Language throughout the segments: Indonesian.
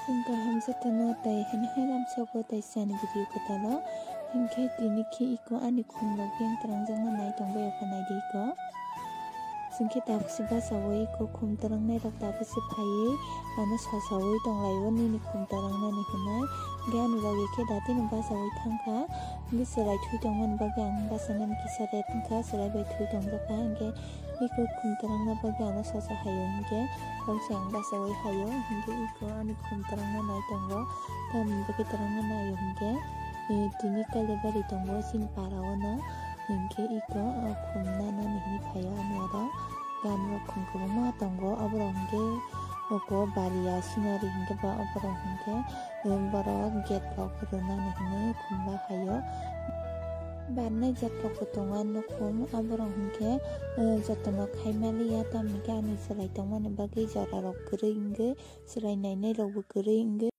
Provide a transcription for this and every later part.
Singka hamsa tano tai hen helam soko tai san video katalo hingke tini ki iko ani khumlo yang terang jangan nai tongbo ya kanai di ko singke tak siba sawoi ko khum terang nai rok tak sipai ana sawoi tong laiwo ni khum terang na ni kunai gan lagi ke dati numpa sawoi thangka ngi serai thui tong man bagang basanan kisare thangka serai bai thui tong jaka hingke iko khum terang na bagang sasa hayo hingke sang basawai hayo hingke iko ani khum terang na nai tongbo tam bagi terang na nai hingke tini kali bari tongbo sin parawo na hingke iko khum na na ni phayo ani aro gan ro khum ko ma tongbo abro hingke oko baria sinari hingke ba abro hingke baro gate lok rona ni khum ba hayo barnai jatlo kutongan nukum aborong hingke jatono khaimali ya tamike ani selai tongmani bagi jara rok gering selai nai rok gering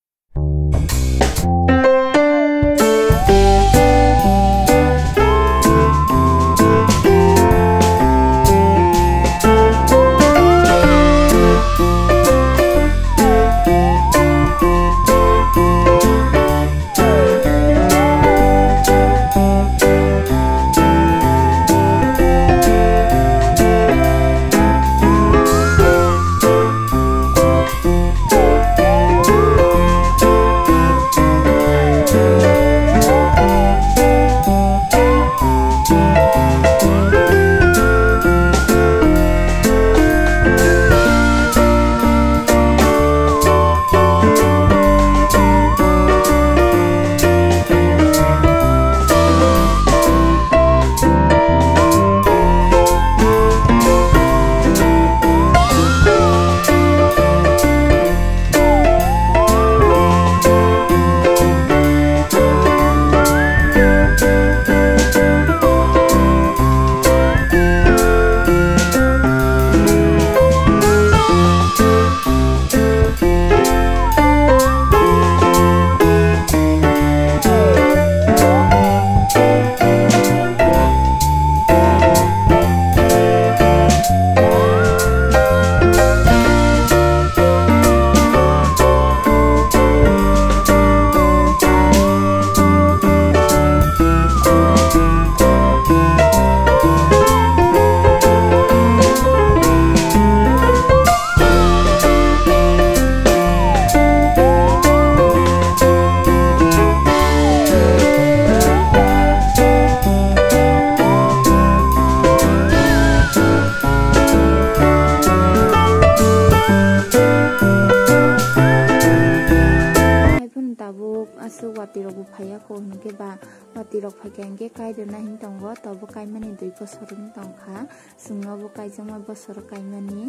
wati rok phaya ko hingke ba wati rok phakengke kai rona hing tongo tobo kai mani 2 bosor ni tongkha sungno bo kai jama bosor kai mani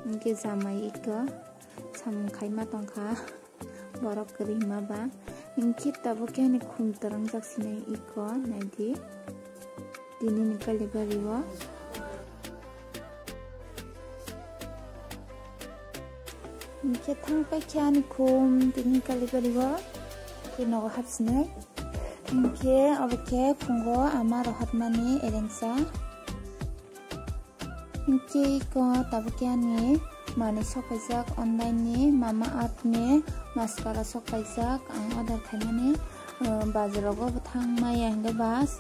hingke jamai iko sam khaima tongkha borok krima ba hingke tabo ke ni khum terang jaksine iko naidi dini nikale bariwo hingke thangpai khani khum dini kali bariwo kino hapsne hingke abake khungo amaro hatmani erengsa hingke ko tabake ani mani sokaijak online ni mama art ni mascara sokaijak ang order khaimani bajarogo thangmaya hingke bas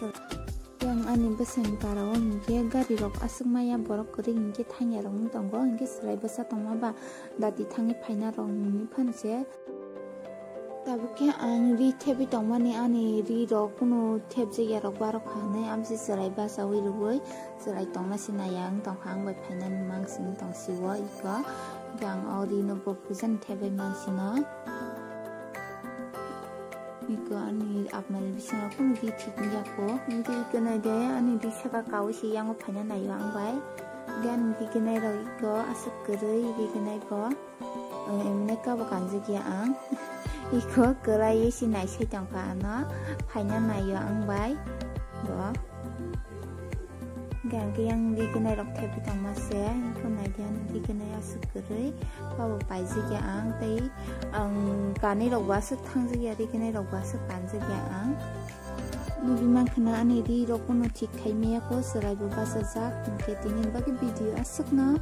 yang ani besen parawo hingke gari rok asukmaya borok kori hingke thangya rok tongo hingke selai basa tongma ba dati thangi phaina rok ni phanse tabuke ang ri thebi tongmani ani ri rok kuno thebje ya rok barok khane amsi selai basa wi rugoi selai tongna sinayang tongkhang bai phaina mangsing tongsiwo iko gang ori no bo pujan thebe mangsino iko ani apnal bisana kun di thikya ko di kana de ani di saka kausi yang phaina nayo ang bai gan di kana ro iko asuk kerei di kana ko emne ka ba kanji kya ang iko kerai sinai sai tongka ana phaina nayo ang bai bo gan ke yang di kana rok thebi tongmase iko naidian di kana asuk kerei babo paiji kya ang tei ang kani rok wasuk thangji ya di kana rok wasuk kanji kya ang Nubiman kena ani ri rok no thik khaimaya ko serai bu basa jak hingke tini bagi video asuk na